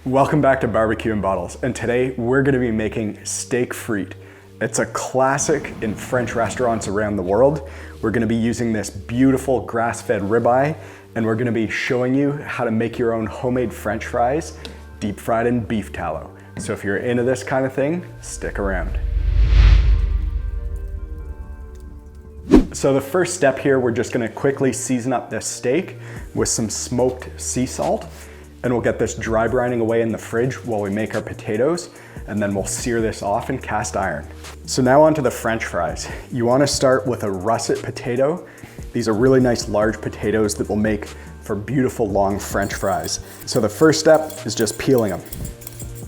Welcome back to Barbecue and Bottles, and today we're going to be making steak frite. It's a classic in French restaurants around the world. We're going to be using this beautiful grass-fed ribeye, and we're going to be showing you how to make your own homemade French fries, deep fried in beef tallow. So if you're into this kind of thing, stick around. So the first step here, we're just going to quickly season up this steak with some smoked sea salt. And we'll get this dry brining away in the fridge while we make our potatoes, and then we'll sear this off in cast iron. So now onto the French fries. You wanna start with a russet potato. These are really nice large potatoes that will make for beautiful long French fries. So the first step is just peeling them.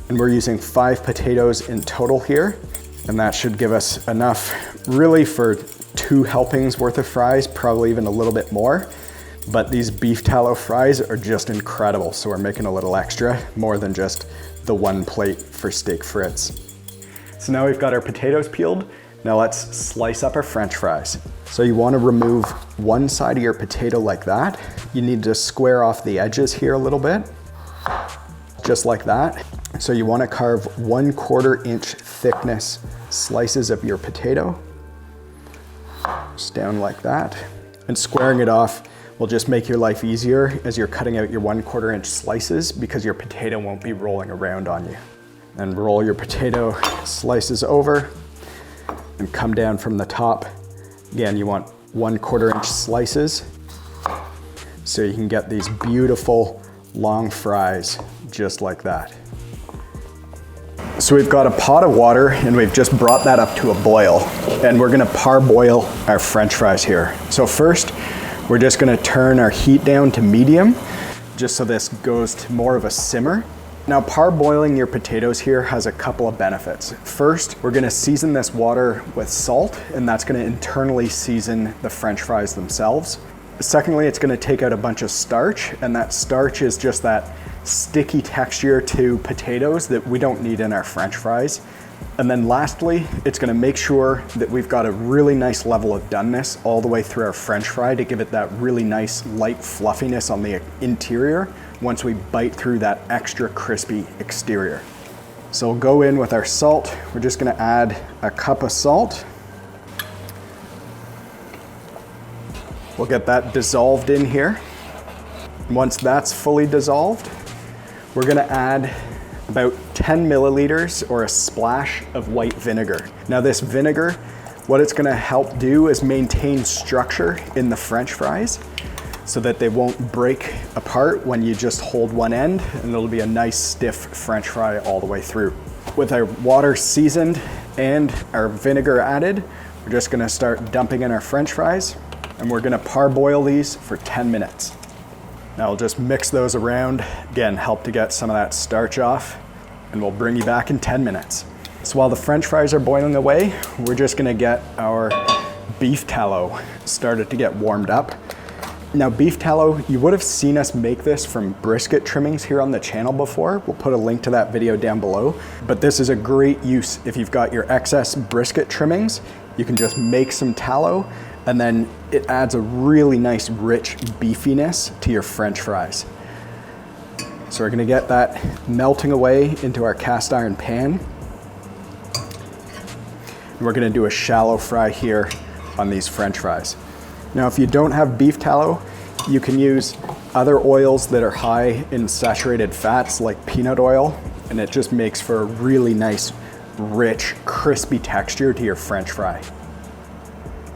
And we're using 5 potatoes in total here, and that should give us enough really for 2 helpings worth of fries, probably even a little bit more. But these beef tallow fries are just incredible, so we're making a little extra, more than just the 1 plate for steak frites. So now we've got our potatoes peeled. Now let's slice up our French fries. So you want to remove one side of your potato like that. You need to square off the edges here a little bit, just like that. So you want to carve 1/4 inch thickness slices of your potato, just down like that. And squaring it off will just make your life easier as you're cutting out your 1/4 inch slices, because your potato won't be rolling around on you. And roll your potato slices over and come down from the top. Again, you want 1/4 inch slices so you can get these beautiful long fries just like that. So we've got a pot of water and we've just brought that up to a boil, and we're gonna parboil our French fries here. So first, we're just gonna turn our heat down to medium, just so this goes to more of a simmer. Now, parboiling your potatoes here has a couple of benefits. First, we're gonna season this water with salt, and that's gonna internally season the French fries themselves. Secondly, it's gonna take out a bunch of starch, and that starch is just that sticky texture to potatoes that we don't need in our French fries. And then lastly, it's gonna make sure that we've got a really nice level of doneness all the way through our French fry to give it that really nice light fluffiness on the interior once we bite through that extra crispy exterior. So we'll go in with our salt. We're just gonna add a cup of salt. We'll get that dissolved in here. Once that's fully dissolved, we're gonna add about 10 milliliters or a splash of white vinegar. Now this vinegar, what it's gonna help do is maintain structure in the French fries so that they won't break apart when you just hold one end, and it'll be a nice stiff French fry all the way through. With our water seasoned and our vinegar added, we're just gonna start dumping in our French fries, and we're gonna parboil these for 10 minutes. Now we'll just mix those around, again, help to get some of that starch off, and we'll bring you back in 10 minutes. So while the French fries are boiling away, we're just gonna get our beef tallow started to get warmed up. Now beef tallow, you would have seen us make this from brisket trimmings here on the channel before. We'll put a link to that video down below. But this is a great use if you've got your excess brisket trimmings. You can just make some tallow, and then it adds a really nice rich beefiness to your French fries. So we're gonna get that melting away into our cast iron pan. And we're gonna do a shallow fry here on these French fries. Now, if you don't have beef tallow, you can use other oils that are high in saturated fats like peanut oil, and it just makes for a really nice, rich, crispy texture to your French fry.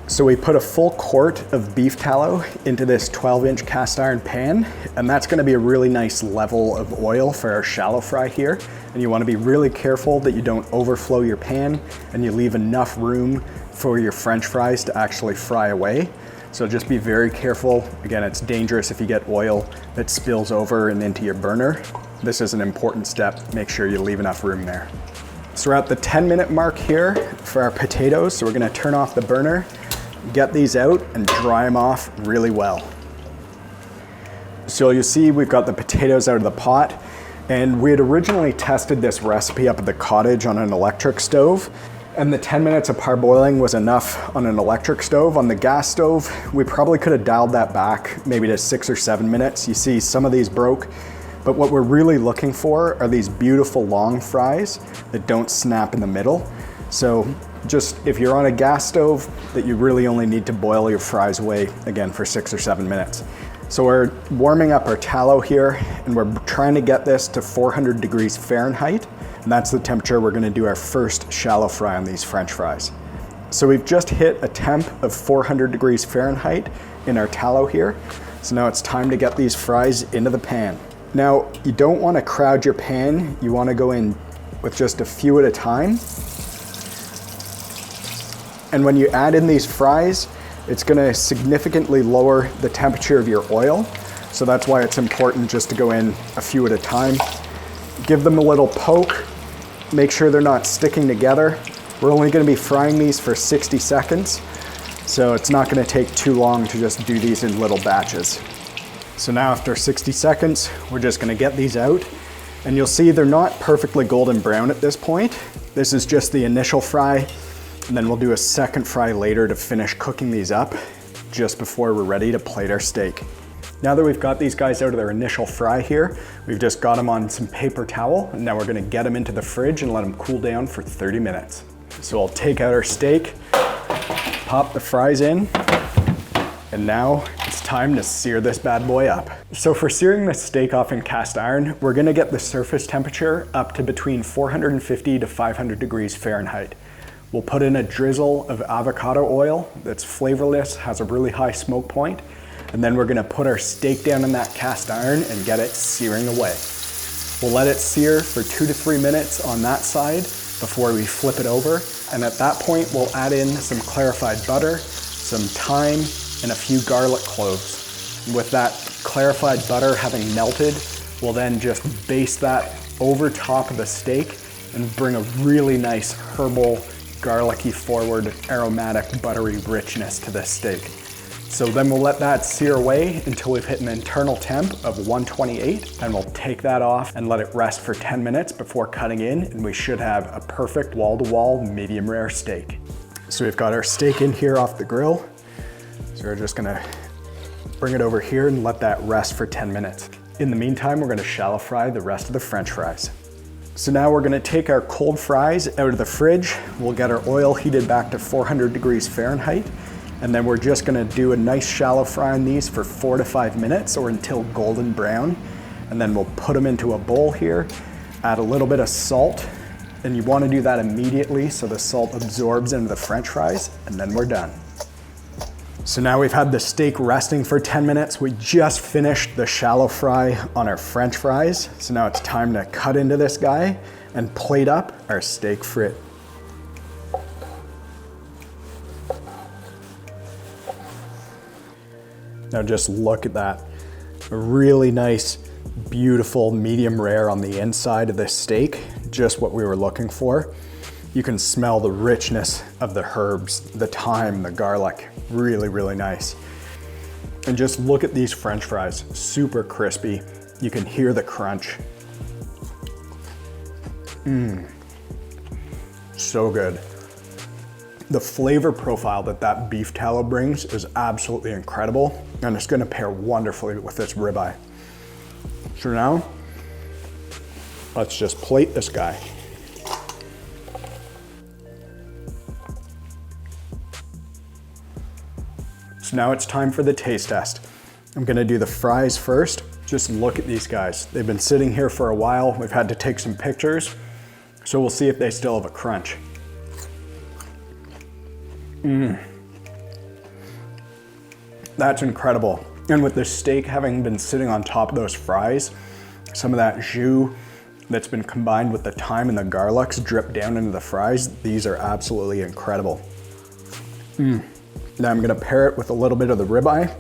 So we put a full quart of beef tallow into this 12-inch cast iron pan, and that's gonna be a really nice level of oil for our shallow fry here. And you wanna be really careful that you don't overflow your pan and you leave enough room for your French fries to actually fry away. So just be very careful. Again, it's dangerous if you get oil that spills over and into your burner. This is an important step. Make sure you leave enough room there. So we're at the 10-minute mark here for our potatoes. So we're gonna turn off the burner, get these out, and dry them off really well. So you'll see we've got the potatoes out of the pot, and we had originally tested this recipe up at the cottage on an electric stove, and the 10 minutes of parboiling was enough on an electric stove. On the gas stove, we probably could have dialed that back maybe to 6 or 7 minutes. You see some of these broke, But what we're really looking for are these beautiful long fries that don't snap in the middle. So just if you're on a gas stove, that you really only need to boil your fries away again for 6 or 7 minutes. So we're warming up our tallow here, and we're trying to get this to 400 degrees Fahrenheit. And that's the temperature we're gonna do our first shallow fry on these French fries. So we've just hit a temp of 400 degrees Fahrenheit in our tallow here. So now it's time to get these fries into the pan. Now, you don't want to crowd your pan. You want to go in with just a few at a time. And when you add in these fries, it's going to significantly lower the temperature of your oil. So that's why it's important just to go in a few at a time. Give them a little poke. Make sure they're not sticking together. We're only going to be frying these for 60 seconds. So it's not going to take too long to just do these in little batches. So now after 60 seconds, we're just gonna get these out, and you'll see they're not perfectly golden brown at this point. This is just the initial fry, and then we'll do a second fry later to finish cooking these up just before we're ready to plate our steak. Now that we've got these guys out of their initial fry here, we've just got them on some paper towel, and now we're gonna get them into the fridge and let them cool down for 30 minutes. So I'll take out our steak, pop the fries in, and now it's time to sear this bad boy up. So for searing this steak off in cast iron, we're gonna get the surface temperature up to between 450 to 500 degrees Fahrenheit. We'll put in a drizzle of avocado oil that's flavorless, has a really high smoke point, and then we're gonna put our steak down in that cast iron and get it searing away. We'll let it sear for 2 to 3 minutes on that side before we flip it over, and at that point we'll add in some clarified butter, some thyme, and a few garlic cloves. With that clarified butter having melted, we'll then just baste that over top of the steak and bring a really nice herbal, garlicky forward, aromatic, buttery richness to this steak. So then we'll let that sear away until we've hit an internal temp of 128, and we'll take that off and let it rest for 10 minutes before cutting in, and we should have a perfect wall-to-wall medium rare steak. So we've got our steak in here off the grill. So we're just gonna bring it over here and let that rest for 10 minutes. In the meantime, we're gonna shallow fry the rest of the French fries. So now we're gonna take our cold fries out of the fridge. We'll get our oil heated back to 400 degrees Fahrenheit. And then we're just gonna do a nice shallow fry on these for 4 to 5 minutes or until golden brown. And then we'll put them into a bowl here, add a little bit of salt, and you wanna do that immediately so the salt absorbs into the French fries, and then we're done. So now we've had the steak resting for 10 minutes. We just finished the shallow fry on our French fries. So now it's time to cut into this guy and plate up our steak frit. Now just look at that. A really nice, beautiful, medium rare on the inside of this steak. Just what we were looking for. You can smell the richness of the herbs, the thyme, the garlic. Really, really nice. And just look at these French fries, super crispy. You can hear the crunch. So good. The flavor profile that beef tallow brings is absolutely incredible, and it's gonna pair wonderfully with this ribeye. So now, let's just plate this guy. So now it's time for the taste test. I'm gonna do the fries first. Just look at these guys. They've been sitting here for a while. We've had to take some pictures. So we'll see if they still have a crunch. That's incredible. And with the steak having been sitting on top of those fries, some of that jus that's been combined with the thyme and the garlics drip down into the fries. These are absolutely incredible. Now I'm gonna pair it with a little bit of the ribeye.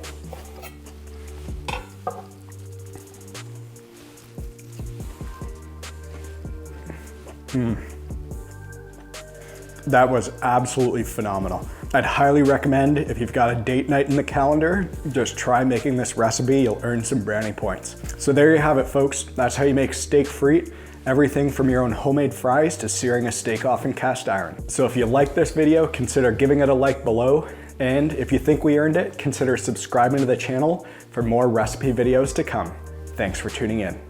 That was absolutely phenomenal. I'd highly recommend, if you've got a date night in the calendar, just try making this recipe. You'll earn some brownie points. So there you have it, folks. That's how you make steak frite. Everything from your own homemade fries to searing a steak off in cast iron. So if you like this video, consider giving it a like below. And if you think we earned it, consider subscribing to the channel for more recipe videos to come. Thanks for tuning in.